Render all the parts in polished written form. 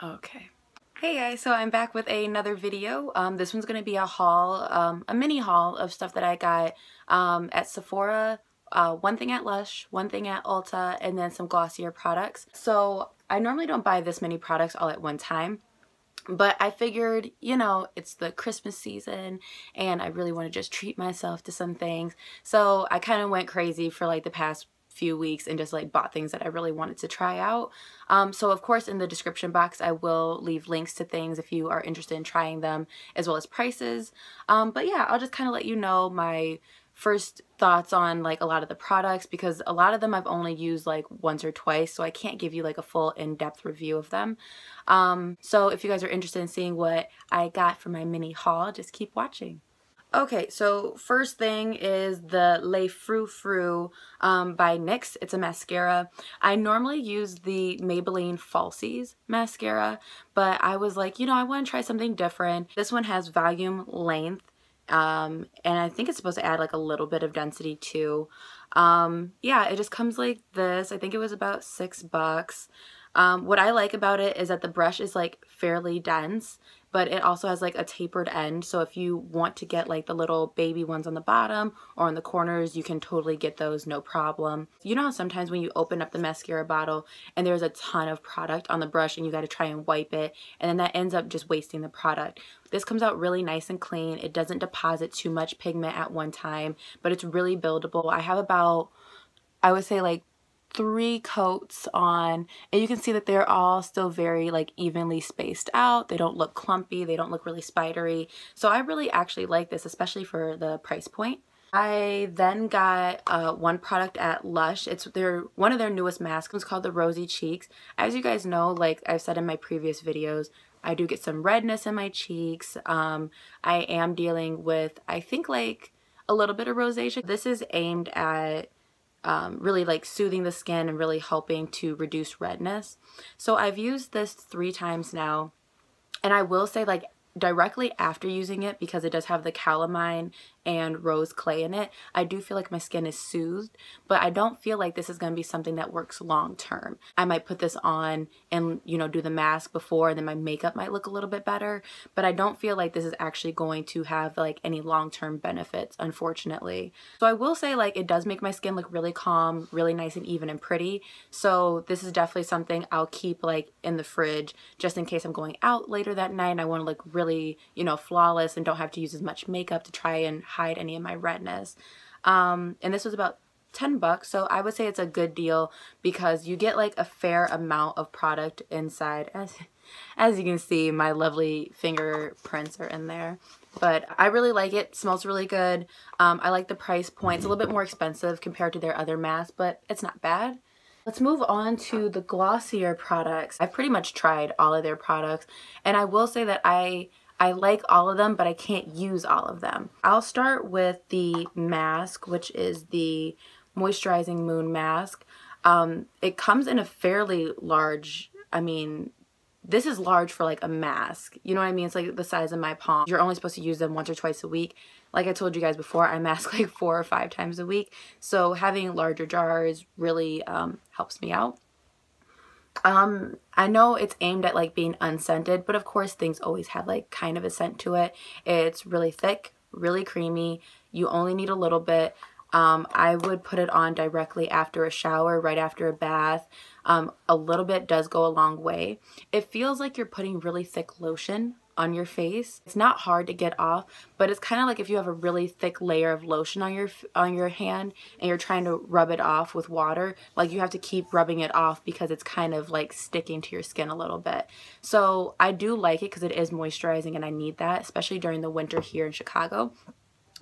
Okay. Hey guys, so I'm back with another video. This one's going to be a haul, a mini haul of stuff that I got at Sephora, one thing at Lush, one thing at Ulta, and then some Glossier products. So I normally don't buy this many products all at one time, but I figured, you know, it's the Christmas season and I really want to just treat myself to some things. So I kind of went crazy for like the past few weeks and just like bought things that I really wanted to try out. So of course in the description box I will leave links to things if you are interested in trying them, as well as prices. But yeah, I'll just kind of let you know my first thoughts on like a lot of the products, because a lot of them I've only used like once or twice, so I can't give you like a full in-depth review of them. So if you guys are interested in seeing what I got for my mini haul, just keep watching. Okay, so first thing is the Le Frou Frou by NYX. It's a mascara. I normally use the Maybelline Falsies mascara, but I was like, you know, I want to try something different. This one has volume length, and I think it's supposed to add like a little bit of density too. Yeah, it just comes like this. I think it was about $6. What I like about it is that the brush is like fairly dense, but it also has like a tapered end, so if you want to get like the little baby ones on the bottom or on the corners, you can totally get those, no problem. You know how sometimes when you open up the mascara bottle and there's a ton of product on the brush and you got to try and wipe it, and then that ends up just wasting the product. This comes out really nice and clean. It doesn't deposit too much pigment at one time, but it's really buildable. I have about, I would say like 3 coats on, and you can see that they're all still very like evenly spaced out. They don't look clumpy, they don't look really spidery, so I really actually like this, especially for the price point. I then got one product at Lush. It's one of their newest masks. It's called the Rosy Cheeks. As you guys know, like I've said in my previous videos, I do get some redness in my cheeks. I am dealing with, I think, like a little bit of rosacea. This is aimed at really like soothing the skin and really helping to reduce redness. So I've used this 3 times now, and I will say, like, directly after using it, because it does have the calamine and rose clay in it, I do feel like my skin is soothed, but I don't feel like this is going to be something that works long term. I might put this on and, you know, do the mask before, and then my makeup might look a little bit better, but I don't feel like this is actually going to have like any long-term benefits, unfortunately. So I will say, like, it does make my skin look really calm, really nice and even and pretty, so this is definitely something I'll keep like in the fridge just in case I'm going out later that night and I want to look really, you know, flawless and don't have to use as much makeup to try and hide any of my redness. And this was about $10, so I would say it's a good deal because you get like a fair amount of product inside. As you can see, my lovely fingerprints are in there, but I really like it. It smells really good. I like the price point. It's a little bit more expensive compared to their other masks, but it's not bad. Let's move on to the Glossier products. I've pretty much tried all of their products, and I will say that I like all of them, but I can't use all of them. I'll start with the mask, which is the Moisturizing Moon Mask. It comes in a fairly large, I mean, this is large for like a mask. You know what I mean? It's like the size of my palm. You're only supposed to use them once or twice a week. Like I told you guys before, I mask like 4 or 5 times a week. So having larger jars really helps me out. I know it's aimed at like being unscented, but of course things always have like kind of a scent to it. It's really thick, really creamy. You only need a little bit. I would put it on directly after a shower, right after a bath. A little bit does go a long way. It feels like you're putting really thick lotion on your face. It's not hard to get off, but it's kind of like if you have a really thick layer of lotion on your hand and you're trying to rub it off with water, like you have to keep rubbing it off because it's kind of like sticking to your skin a little bit. So I do like it because it is moisturizing and I need that, especially during the winter here in Chicago.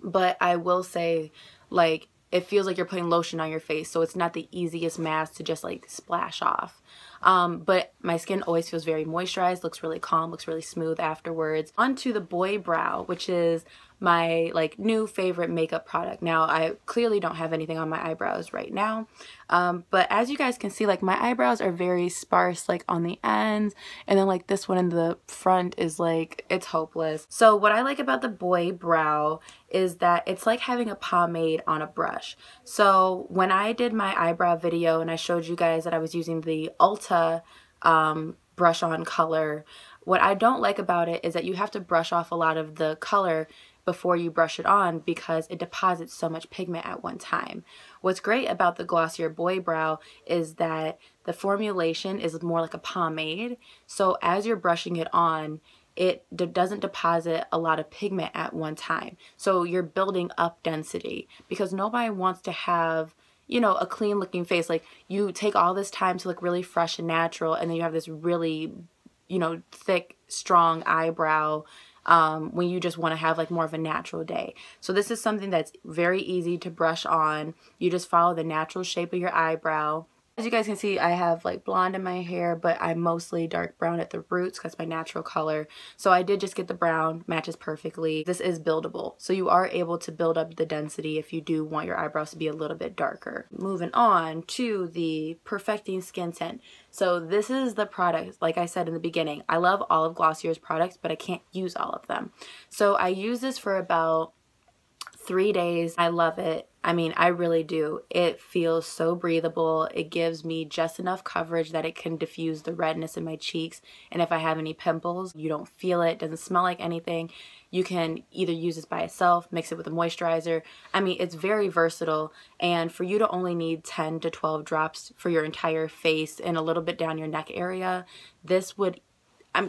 But I will say, like, it feels like you're putting lotion on your face, so it's not the easiest mask to just like splash off. But my skin always feels very moisturized, looks really calm, looks really smooth afterwards. Onto the Boy Brow, which is my like new favorite makeup product. Now I clearly don't have anything on my eyebrows right now, but as you guys can see, like my eyebrows are very sparse like on the ends, and then like this one in the front is like, it's hopeless. So what I like about the Boy Brow is that it's like having a pomade on a brush. So when I did my eyebrow video and I showed you guys that I was using the Ulta brush on color. What I don't like about it is that you have to brush off a lot of the color before you brush it on because it deposits so much pigment at one time. What's great about the Glossier Boy Brow is that the formulation is more like a pomade. So as you're brushing it on, it doesn't deposit a lot of pigment at one time. So you're building up density because nobody wants to have, you know, a clean looking face. Like, you take all this time to look really fresh and natural, and then you have this really, you know, thick, strong eyebrow when you just want to have like more of a natural day. So this is something that's very easy to brush on. You just follow the natural shape of your eyebrow. As you guys can see, I have like blonde in my hair, but I'm mostly dark brown at the roots because my natural color. So I did just get the brown, matches perfectly. This is buildable, so you are able to build up the density if you do want your eyebrows to be a little bit darker. Moving on to the Perfecting Skin Tint. So this is the product, like I said in the beginning, I love all of Glossier's products, but I can't use all of them. So I use this for about 3 days. I love it. I mean, I really do. It feels so breathable. It gives me just enough coverage that it can diffuse the redness in my cheeks. And if I have any pimples, you don't feel it. It doesn't smell like anything. You can either use this by itself, mix it with a moisturizer. I mean, it's very versatile. And for you to only need 10 to 12 drops for your entire face and a little bit down your neck area, this would,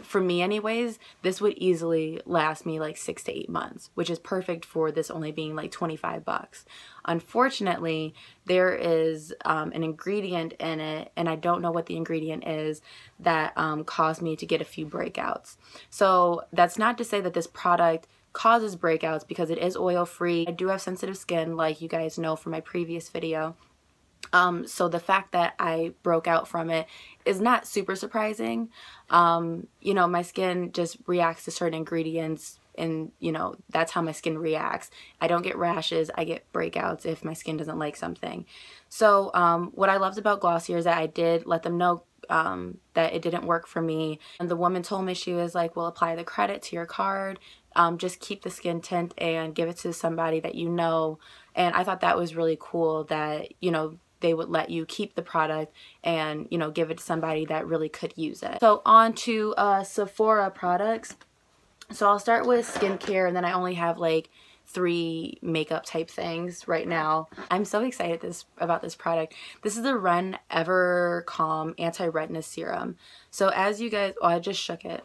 for me anyways, this would easily last me like 6 to 8 months, which is perfect for this only being like 25 bucks. Unfortunately, there is an ingredient in it, and I don't know what the ingredient is, that caused me to get a few breakouts. So that's not to say that this product causes breakouts, because it is oil free. I do have sensitive skin, like you guys know from my previous video. So the fact that I broke out from it is not super surprising. You know, my skin just reacts to certain ingredients, and you know, that's how my skin reacts. I don't get rashes, I get breakouts if my skin doesn't like something. So what I loved about Glossier is that I did let them know that it didn't work for me. And the woman told me, she was like, well, apply the credit to your card. Just keep the skin tint and give it to somebody that you know. And I thought that was really cool that, you know, they would let you keep the product and, you know, give it to somebody that really could use it. So on to Sephora products. So I'll start with skincare, and then I only have like 3 makeup type things right now. I'm so excited about this product. This is the Ren Evercalm Anti-Redness Serum. So as you guys, oh, I just shook it.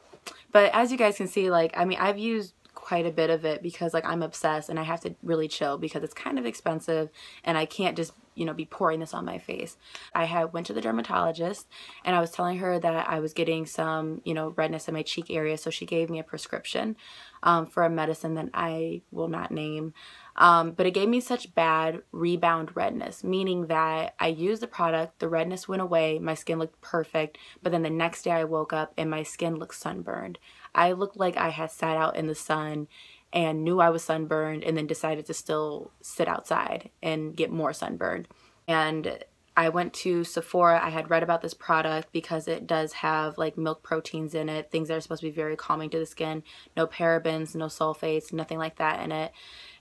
But as you guys can see, like, I mean, I've used quite a bit of it because like I'm obsessed, and I have to really chill because it's kind of expensive and I can't just, you know, be pouring this on my face. I went to the dermatologist, and I was telling her that I was getting some, you know, redness in my cheek area, so she gave me a prescription for a medicine that I will not name. But it gave me such bad rebound redness, meaning that I used the product, the redness went away, my skin looked perfect, but then the next day I woke up and my skin looked sunburned. I looked like I had sat out in the sun and knew I was sunburned, and then decided to still sit outside and get more sunburned. And I went to Sephora. I had read about this product because it does have like milk proteins in it, things that are supposed to be very calming to the skin, no parabens, no sulfates, nothing like that in it.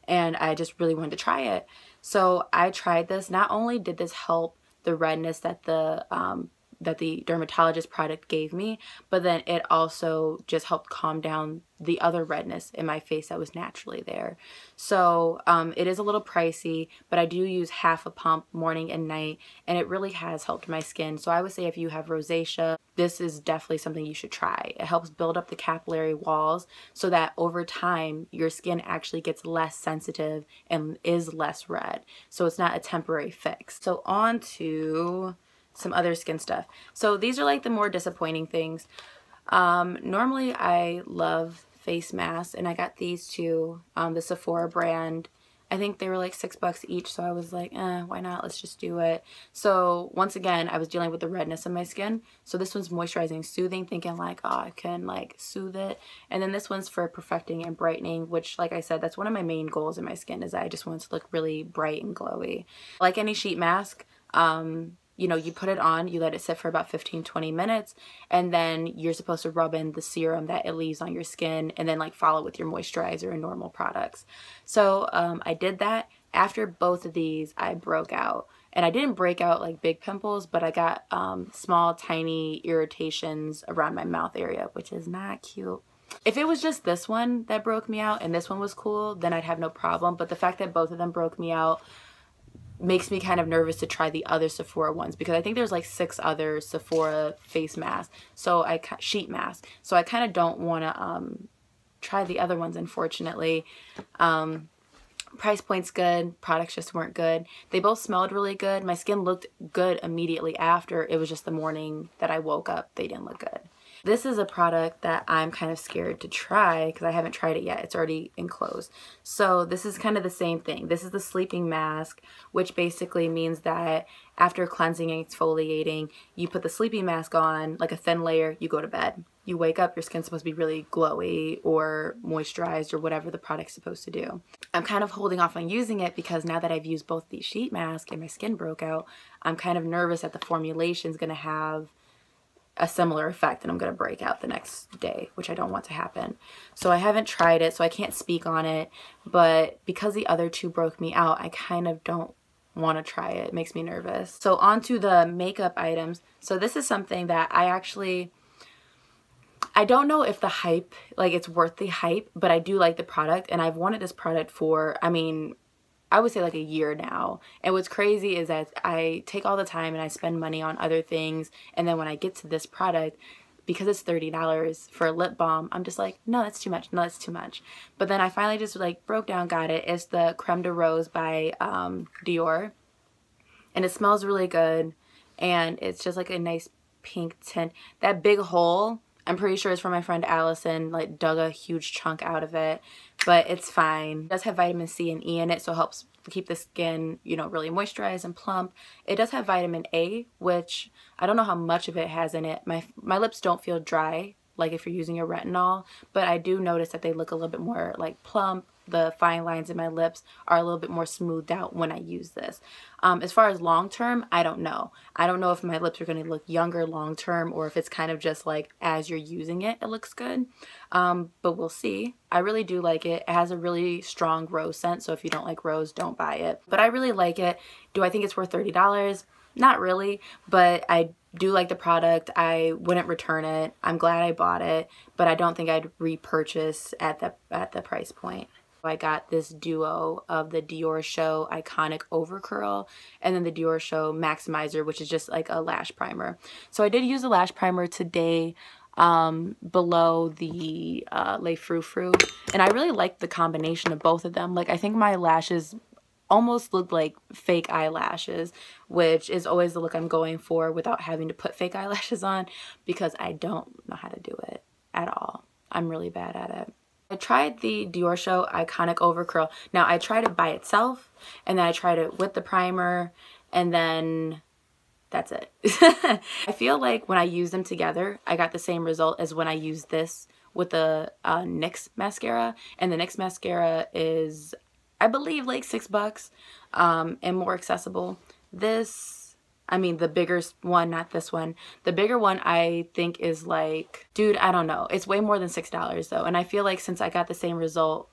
And I just really wanted to try it. So I tried this. Not only did this help the redness that the dermatologist product gave me, but then it also just helped calm down the other redness in my face that was naturally there. So it is a little pricey, but I do use half a pump morning and night, and it really has helped my skin. So I would say if you have rosacea, this is definitely something you should try. It helps build up the capillary walls so that over time your skin actually gets less sensitive and is less red. So it's not a temporary fix. So on to some other skin stuff. So these are like the more disappointing things. Normally I love face masks, and I got these two, the Sephora brand. I think they were like $6 each, so I was like, why not? Let's just do it. So once again, I was dealing with the redness in my skin. So this one's moisturizing, soothing, thinking like, oh, I can like soothe it. And then this one's for perfecting and brightening, which, like I said, that's one of my main goals in my skin, is that I just want it to look really bright and glowy. Like any sheet mask, you know, you put it on, you let it sit for about 15-20 minutes, and then you're supposed to rub in the serum that it leaves on your skin, and then like follow with your moisturizer and normal products. So I did that. After both of these, I broke out. and I didn't break out like big pimples, but I got small tiny irritations around my mouth area, which is not cute. If it was just this one that broke me out and this one was cool, then I'd have no problem, but the fact that both of them broke me out makes me kind of nervous to try the other Sephora ones, because I think there's like 6 other Sephora face masks, so sheet masks, so I kind of don't want to try the other ones, unfortunately. Price point's good, products just weren't good. They both smelled really good. My skin looked good immediately after. It was just the morning that I woke up, they didn't look good. This is a product that I'm kind of scared to try because I haven't tried it yet. It's already enclosed. So this is kind of the same thing. This is the sleeping mask, which basically means that after cleansing and exfoliating, you put the sleeping mask on, like a thin layer, you go to bed. You wake up, your skin's supposed to be really glowy or moisturized or whatever the product's supposed to do. I'm kind of holding off on using it because now that I've used both these sheet masks and my skin broke out, I'm kind of nervous that the formulation's going to have a similar effect and I'm going to break out the next day, which I don't want to happen. So I haven't tried it, so I can't speak on it, but because the other 2 broke me out, I kind of don't want to try it. It makes me nervous. So on to the makeup items. So this is something that I don't know if the hype, like it's worth the hype, but I do like the product, and I've wanted this product for, I mean, I would say like a year now. And what's crazy is that I take all the time and I spend money on other things, and then when I get to this product, because it's $30 for a lip balm, I'm just like, no, that's too much. No, that's too much. But then I finally just like broke down, got it. It's the Creme De Rose by Dior. And it smells really good. And it's just like a nice pink tint. That big hole, I'm pretty sure it's from my friend Allison, like dug a huge chunk out of it, but it's fine. It does have vitamin C and E in it, so it helps keep the skin, you know, really moisturized and plump. It does have vitamin A, which I don't know how much of it has in it. My lips don't feel dry, like if you're using a retinol, but I do notice that they look a little bit more like plump. The fine lines in my lips are a little bit more smoothed out when I use this. As far as long term, I don't know. I don't know if my lips are going to look younger long term, or if it's kind of just like as you're using it, it looks good. But we'll see. I really do like it. It has a really strong rose scent, so if you don't like rose, don't buy it. But I really like it. Do I think it's worth $30? Not really, but I do like the product. I wouldn't return it. I'm glad I bought it, but I don't think I'd repurchase at the price point. I got this duo of the Dior Show Iconic Overcurl and then the Dior Show Maximizer, which is just like a lash primer. So I did use the lash primer today below the Le Frou Frou, and I really like the combination of both of them. Like, I think my lashes almost look like fake eyelashes, which is always the look I'm going for without having to put fake eyelashes on, because I don't know how to do it at all. I'm really bad at it. I tried the Dior Show Iconic Overcurl. Now, I tried it by itself, and then I tried it with the primer, and then that's it. I feel like when I use them together, I got the same result as when I used this with the NYX mascara. And the NYX mascara is, I believe, like $6 and more accessible. This, I mean, the bigger one, not this one. The bigger one I think is like, dude, I don't know. It's way more than $6 though. And I feel like since I got the same result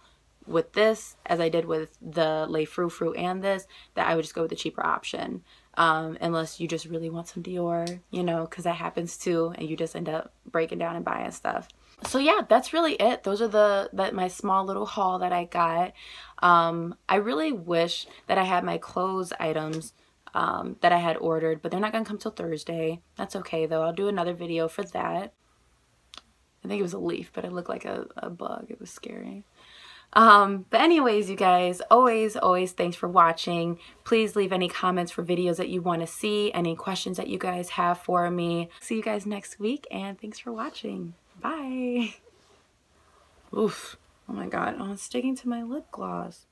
with this as I did with the Le Frou Frou and this, that I would just go with the cheaper option. Unless you just really want some Dior, you know, because that happens too, and you just end up breaking down and buying stuff. So yeah, that's really it. Those are my small little haul that I got. I really wish that I had my clothes items that I had ordered, but they're not gonna come till Thursday. That's okay though. I'll do another video for that. I think it was a leaf, but it looked like a bug. It was scary. But anyways, you guys, always thanks for watching. Please leave any comments for videos that you want to see, any questions that you guys have for me. See you guys next week, and thanks for watching. Bye. Oof. Oh my god, oh, it's sticking to my lip gloss.